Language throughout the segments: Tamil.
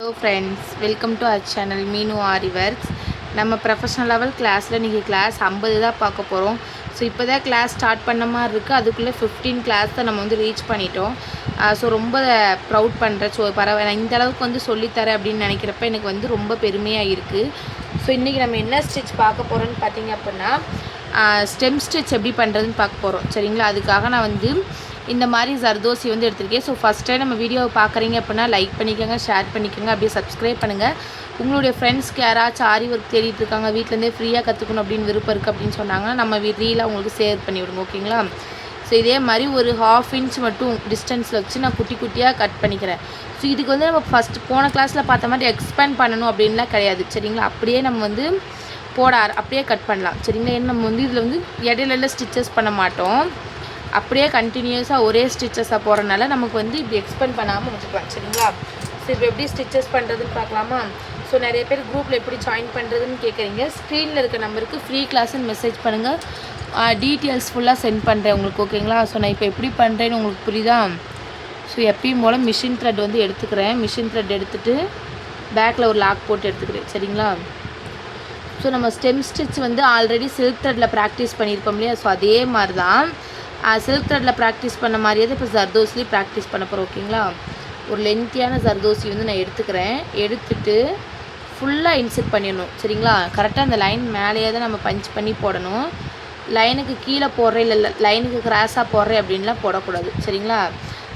Hello friends, welcome to our channel Meenu Ari Works. நம்ம ப்ரொஃபஷனல் லெவல் கிளாஸில் நீங்கள் கிளாஸ் 50 தான் பார்க்க போகிறோம். ஸோ இப்போ தான் கிளாஸ் ஸ்டார்ட் பண்ண மாதிரி இருக்குது. அதுக்குள்ளே 15 கிளாஸ் தான் நம்ம வந்து ரீச் பண்ணிட்டோம். ஸோ ரொம்ப ப்ரவுட் பண்ணுறேன். ஸோ பரவாயில்ல, இந்த அளவுக்கு வந்து சொல்லித்தரேன் அப்படின்னு நினைக்கிறப்ப எனக்கு வந்து ரொம்ப பெருமையாக இருக்குது. ஸோ இன்றைக்கி நம்ம என்ன ஸ்டிச் பார்க்க போகிறோன்னு பார்த்தீங்க அப்படின்னா ஸ்டெம் ஸ்டிச் எப்படி பண்ணுறதுன்னு பார்க்க போகிறோம். சரிங்களா? அதுக்காக நான் வந்து இந்த மாதிரி ஜர்தோசி வந்து எடுத்திருக்கேன். ஸோ ஃபஸ்ட் டைம் நம்ம வீடியோவை பார்க்குறீங்க அப்படின்னா லைக் பண்ணிக்கோங்க, ஷேர் பண்ணிக்கோங்க, அப்படியே சப்ஸ்கிரைப் பண்ணுங்கள். உங்களுடைய ஃப்ரெண்ட்ஸ்க்கு யாராச்சும் ஆரி ஒர்க் தேடிட்டு இருக்காங்க, வீட்டிலேருந்தே ஃப்ரீயாக கற்றுக்கணும் அப்படின்னு விருப்பம் இருக்குது அப்படின்னு சொன்னாங்கன்னா நம்ம ரீலாக உங்களுக்கு ஷேர் பண்ணி விடுங்க. ஓகேங்களா? ஸோ இதே மாதிரி ஒரு 1/2 இன்ச் மட்டும் டிஸ்டன்ஸில் வச்சு நான் குட்டி குட்டியாக கட் பண்ணிக்கிறேன். ஸோ இதுக்கு வந்து நம்ம ஃபஸ்ட்டு போன கிளாஸில் பார்த்த மாதிரி எக்ஸ்பேண்ட் பண்ணணும் அப்படின்லாம் கிடையாது. சரிங்களா? அப்படியே நம்ம வந்து அப்படியே கட் பண்ணலாம். சரிங்களா? ஏன்னா நம்ம வந்து இதில் வந்து இடையில ஸ்டிச்சஸ் பண்ண மாட்டோம். அப்படியே கண்டினியூஸாக ஒரே ஸ்டிச்சஸாக போகிறனால நமக்கு வந்து இப்படி எக்ஸ்பெண்ட் பண்ணாமல் வச்சுக்கலாம். சரிங்களா? ஸோ இப்போ எப்படி ஸ்டிச்சஸ் பண்ணுறதுன்னு பார்க்கலாமா? ஸோ நிறைய பேர் குரூப்பில் எப்படி ஜாயின் பண்ணுறதுன்னு கேட்குறீங்க. ஸ்க்ரீனில் இருக்க நம்பருக்கு ஃப்ரீ கிளாஸ்ன்னு மெசேஜ் பண்ணுங்கள். டீட்டெயில்ஸ் ஃபுல்லாக சென்ட் பண்ணுறேன் உங்களுக்கு. ஓகேங்களா? ஸோ நான் இப்போ எப்படி பண்ணுறேன்னு உங்களுக்கு புரியுதா? ஸோ எப்பயும் போல் மிஷின் த்ரெட் வந்து எடுத்துக்கிறேன். மிஷின் த்ரெட் எடுத்துகிட்டு பேக்கில் ஒரு லாக் போட்டு எடுத்துக்கிறேன். சரிங்களா? ஸோ நம்ம ஸ்டெம் ஸ்டிச் வந்து ஆல்ரெடி சில்க் த்ரெட்டில் ப்ராக்டிஸ் பண்ணியிருக்கோம் இல்லையா? ஸோ அதே மாதிரி தான் சில்க் த்ரெட்டில் ப்ராக்டிஸ் பண்ண மாதிரியே இப்போ ஜர்தோசிலையும் ப்ராக்டிஸ் பண்ண போகிறோம். ஓகேங்களா? ஒரு லென்த்தியான ஜர்தோசி வந்து நான் எடுத்துக்கிறேன். எடுத்துகிட்டு ஃபுல்லாக இன்செர்ட் பண்ணிடணும். சரிங்களா? கரெக்டாக அந்த லைன் மேலேயே தான் நம்ம பஞ்ச் பண்ணி போடணும். லைனுக்கு கீழே போடுறேன் இல்லை லைனுக்கு கிராஸாக போடுறேன் அப்படின்லாம் போடக்கூடாது. சரிங்களா?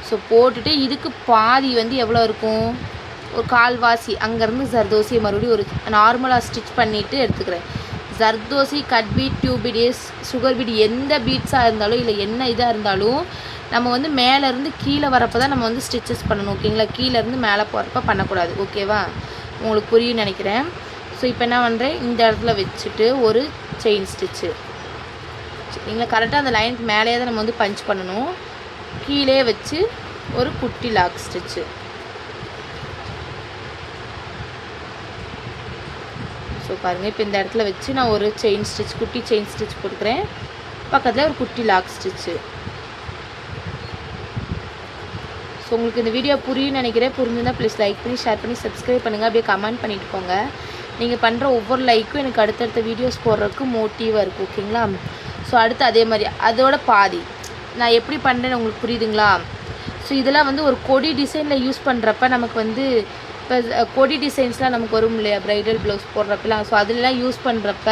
ஸோ போட்டுட்டு இதுக்கு பாதி வந்து எவ்வளோ இருக்கும், ஒரு கால்வாசி அங்கேருந்து ஜர்தோசியை மறுபடியும் ஒரு நார்மலாக ஸ்டிச் பண்ணிவிட்டு எடுத்துக்கிறேன். Zardozi, cut beat, tube beat, sugar beat எந்த பீட்ஸாக இருந்தாலும் இல்லை என்ன இதாக இருந்தாலும் நம்ம வந்து மேலேருந்து கீழே வரப்போ தான் நம்ம வந்து ஸ்டிச்சஸ் பண்ணணும். ஓகேங்களா? கீழேருந்து மேலே போகிறப்ப பண்ணக்கூடாது. ஓகேவா? உங்களுக்கு புரியும்னு நினைக்கிறேன். ஸோ இப்போ என்ன பண்ணுறேன், இந்த இடத்துல வச்சுட்டு ஒரு செயின் ஸ்டிச்சு. சரிங்களா? கரெக்டாக அந்த லைனுக்கு மேலேயே தான் நம்ம வந்து பஞ்ச் பண்ணணும். கீழே வச்சு ஒரு குட்டி லாக் ஸ்டிச்சு. ஸோ பாருங்கள், இப்போ இந்த இடத்துல வச்சு நான் ஒரு செயின் ஸ்டிச், குட்டி செயின் ஸ்டிச் போட்டுக்கிறேன். பக்கத்தில் ஒரு குட்டி லாக் ஸ்டிச்சு. ஸோ உங்களுக்கு இந்த வீடியோ புரியும்னு நினைக்கிறேன். புரிஞ்சுருந்தால் ப்ளீஸ் லைக் பண்ணி ஷேர் பண்ணி சப்ஸ்கிரைப் பண்ணுங்கள். அப்படியே கமெண்ட் பண்ணிட்டு போங்க. நீங்கள் பண்ணுற ஒவ்வொரு லைக்கும் எனக்கு அடுத்தடுத்த வீடியோஸ் போடுறதுக்கு மோட்டிவாக இருக்குது. ஓகேங்களா? ஸோ அடுத்து அதே மாதிரி அதோட பாதி நான் எப்படி பண்ணுறேன்னு உங்களுக்கு புரியுதுங்களா? ஸோ இதெல்லாம் வந்து ஒரு கொடி டிசைனில் யூஸ் பண்ணுறப்ப நமக்கு வந்து இப்போ கொடி டிசைன்ஸ்லாம் நமக்கு வரும் இல்லையா, ப்ரைடல் ப்ளவுஸ் போடுறப்பெல்லாம். ஸோ அதிலலாம் யூஸ் பண்ணுறப்ப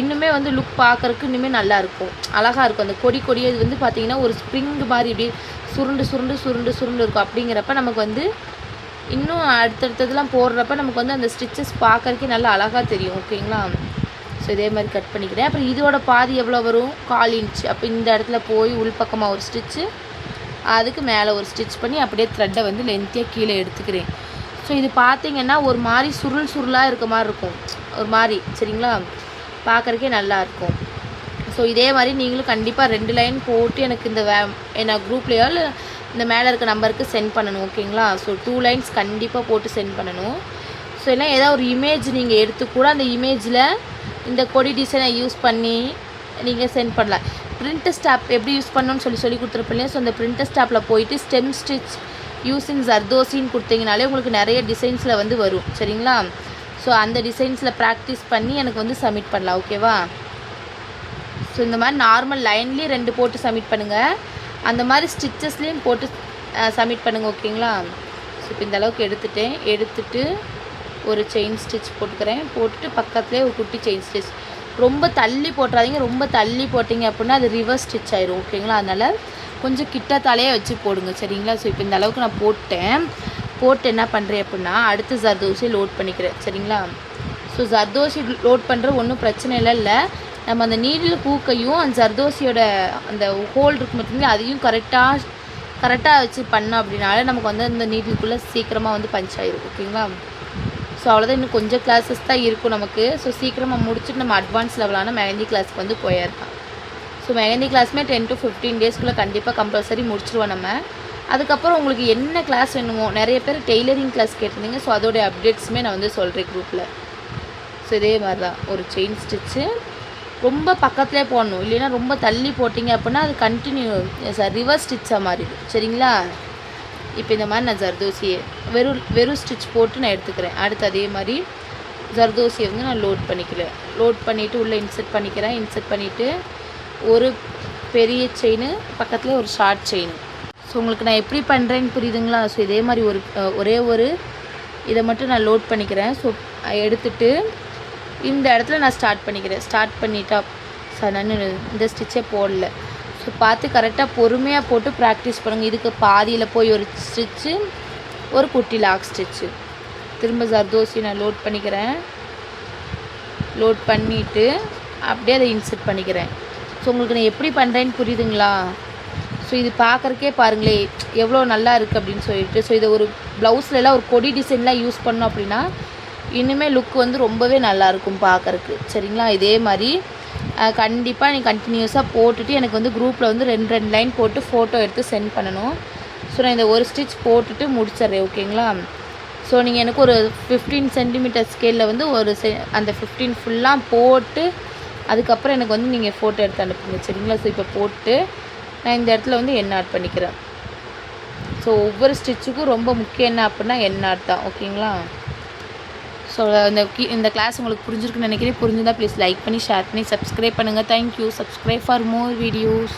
இன்னுமே வந்து லுக் பார்க்குறதுக்கு இன்னுமே நல்லாயிருக்கும், அழகாக இருக்கும். அந்த கொடியே இது வந்து பார்த்திங்கன்னா ஒரு ஸ்ப்ரிங் மாதிரி இப்படி சுருண்டு சுருண்டு சுருண்டு சுருண்டு இருக்கும். அப்படிங்கிறப்ப நமக்கு வந்து இன்னும் அடுத்தடுத்ததுலாம் போடுறப்ப நமக்கு வந்து அந்த ஸ்டிச்சஸ் பார்க்குறதுக்கே நல்லா அழகாக தெரியும். ஓகேங்களா? ஸோ இதே மாதிரி கட் பண்ணிக்கிறேன். அப்புறம் இதோட பாதி எவ்வளோ வரும், 1/4 இன்ச். அப்போ இந்த இடத்துல போய் உள்பக்கமாக ஒரு ஸ்டிச்சு, அதுக்கு மேலே ஒரு ஸ்டிச் பண்ணி அப்படியே த்ரெட்டை வந்து லென்த்தியாக கீழே எடுத்துக்கிறேன். ஸோ இது பார்த்திங்கன்னா ஒரு மாதிரி சுருளாக இருக்க மாதிரி இருக்கும் ஒரு மாதிரி. சரிங்களா? பார்க்குறக்கே நல்லாயிருக்கும். ஸோ இதே மாதிரி நீங்களும் கண்டிப்பாக 2 லைன் போட்டு எனக்கு இந்த என்ன குரூப்லேயோ இல்லை இந்த மேலே இருக்க நம்பருக்கு சென்ட் பண்ணணும். ஓகேங்களா? ஸோ 2 லைன்ஸ் கண்டிப்பாக போட்டு சென்ட் பண்ணணும். ஸோ எல்லாம் ஏதாவது ஒரு இமேஜ் நீங்கள் எடுத்து கூட அந்த இமேஜில் இந்த கொடி டிசைனை யூஸ் பண்ணி நீங்கள் சென்ட் பண்ணலாம். பிரிண்ட் ஸ்டாப் எப்படி யூஸ் பண்ணணும்னு சொல்லி கொடுத்துருப்பேன். ஸோ அந்த பிரிண்ட் ஸ்டாப்பில் போயிட்டு ஸ்டெம் ஸ்டிச் யூஸிங் ஜர்தோசின்னு கொடுத்தீங்கனாலே உங்களுக்கு நிறைய டிசைன்ஸில் வந்து வரும். சரிங்களா? ஸோ அந்த டிசைன்ஸில் ப்ராக்டிஸ் பண்ணி எனக்கு வந்து சப்மிட் பண்ணலாம். ஓகேவா? ஸோ இந்த மாதிரி நார்மல் லைன்லேயும் 2 போட்டு சப்மிட் பண்ணுங்கள். அந்த மாதிரி ஸ்டிச்சஸ்லேயும் போட்டு சப்மிட் பண்ணுங்கள். ஓகேங்களா? ஸோ இப்போ இந்த அளவுக்கு எடுத்துகிட்டு ஒரு செயின் ஸ்டிச் போட்டுக்கிறேன். போட்டுட்டு பக்கத்துலேயே ஒரு குட்டி செயின் ஸ்டிச். ரொம்ப தள்ளி போட்டுறாதீங்க. ரொம்ப தள்ளி போட்டிங்க அப்படின்னா அது ரிவர்ஸ் ஸ்டிச் ஆயிரும். ஓகேங்களா? அதனால் கொஞ்சம் கிட்டத்தாலேயே வச்சு போடுங்க. சரிங்களா? ஸோ இப்போ இந்த அளவுக்கு நான் போட்டு என்ன பண்ணுறேன் அப்படின்னா அடுத்து ஜர்தோசியை லோட் பண்ணிக்கிறேன். சரிங்களா? ஸோ ஜர்தோசி லோட் பண்ணுறது ஒன்றும் பிரச்சனை இல்லை. நம்ம அந்த நீடில் பூக்கையும் அந்த ஜர்தோசியோட அந்த ஹோல் இருக்கு பார்த்தீங்களா, அதையும் கரெக்டாக வச்சு பண்ணோம் அப்படின்னால நமக்கு வந்து அந்த நீடிலுக்குள்ளே சீக்கிரமாக வந்து பஞ்ச் ஆகிரும். ஓகேங்களா? ஸோ அவ்வளோதான். இன்னும் கொஞ்சம் கிளாஸஸ் தான் இருக்கும் நமக்கு. ஸோ சீக்கிரமாக முடிச்சுட்டு நம்ம அட்வான்ஸ் லெவலான மெஹந்தி கிளாஸ்க்கு வந்து போயிருக்கோம். ஸோ மெஹந்தி கிளாஸுமே 10 to 15 டேஸ்க்குள்ளே கண்டிப்பாக கம்பல்சரி முடிச்சிடுவோம் நம்ம. அதுக்கப்புறம் உங்களுக்கு என்ன கிளாஸ் வேணுமோ, நிறைய பேர் டெய்லரிங் கிளாஸ் கேட்டிருந்தீங்க. ஸோ அதோடைய அப்டேட்ஸுமே நான் வந்து சொல்கிறேன் குரூப்பில். ஸோ இதே மாதிரி தான் ஒரு செயின் ஸ்டிச்சு ரொம்ப பக்கத்துலேயே போடணும். இல்லைன்னா ரொம்ப தள்ளி போட்டிங்க அப்படின்னா அது ரிவர்ஸ் ஸ்டிச்சாக மாறிடும். சரிங்களா? இப்போ இந்த மாதிரி நான் ஜர்தோசியை வெறும் ஸ்டிச் போட்டு நான் எடுத்துக்கிறேன். அடுத்து அதே மாதிரி ஜர்தோசியை வந்து நான் லோட் பண்ணிக்கிறேன். லோட் பண்ணிவிட்டு உள்ளே இன்சர்ட் பண்ணிக்கிறேன். இன்சர்ட் பண்ணிவிட்டு ஒரு பெரிய செயின் பக்கத்தில் ஒரு ஷார்ட் செயின். ஸோ உங்களுக்கு நான் எப்படி பண்ணுறேன்னு புரியுதுங்களா? ஸோ இதே மாதிரி ஒரே ஒரு இதை மட்டும் நான் லோட் பண்ணிக்கிறேன். ஸோ எடுத்துகிட்டு இந்த இடத்துல நான் ஸ்டார்ட் பண்ணிக்கிறேன். ஸ்டார்ட் பண்ணிட்டா சார் நான் இந்த ஸ்டிச்சே போடல. ஸோ பார்த்து கரெக்டாக பொறுமையாக போட்டு ப்ராக்டிஸ் பண்ணுங்கள். இதுக்கு பாதியில் போய் ஒரு ஸ்டிச்சு, ஒரு குட்டி லாக் ஸ்டிச்சு. திரும்ப ஜர்தோசி நான் லோட் பண்ணிக்கிறேன். லோட் பண்ணிவிட்டு அப்படியே அதை இன்சர்ட் பண்ணிக்கிறேன். ஸோ உங்களுக்கு நான் எப்படி பண்ணுறேன்னு புரியுதுங்களா? ஸோ இது பார்க்குறக்கே பாருங்களே எவ்வளோ நல்லா இருக்குது அப்படின்னு சொல்லிட்டு. ஸோ இதை ஒரு ப்ளவுஸ்லலாம் ஒரு கொடி டிசைன்லாம் யூஸ் பண்ணோம் அப்படின்னா இன்னுமே லுக் வந்து ரொம்பவே நல்லாயிருக்கும் பார்க்குறக்கு. சரிங்களா? இதே மாதிரி கண்டிப்பாக நீ கண்டினியூஸாக போட்டுட்டு எனக்கு வந்து குரூப்பில் வந்து 2 லைன் போட்டு ஃபோட்டோ எடுத்து சென்ட் பண்ணணும். ஸோ நான் இந்த ஒரு ஸ்டிச் போட்டுட்டு முடிச்சிட்றேன். ஓகேங்களா? ஸோ நீங்கள் எனக்கு ஒரு 15 சென்டிமீட்டர் ஸ்கேலில் வந்து அந்த 15 ஃபுல்லாக போட்டு அதுக்கப்புறம் எனக்கு வந்து நீங்கள் ஃபோட்டோ எடுத்து அனுப்புங்க. சரிங்களா? ஸோ இப்போ போட்டு நான் இந்த இடத்துல வந்து என் ஆட் பண்ணிக்கிறேன். ஸோ ஒவ்வொரு ஸ்டிச்சுக்கும் ரொம்ப முக்கியம் என்ன அப்படின்னா என் ஆட் தான். ஓகேங்களா? ஸோ இந்த கிளாஸ் உங்களுக்கு புரிஞ்சிருக்குன்னு நினைக்கிறேன். புரிஞ்சுருந்தால் ப்ளீஸ் லைக் பண்ணி ஷேர் பண்ணி சப்ஸ்கிரைப் பண்ணுங்கள். Thank you. Subscribe for more videos.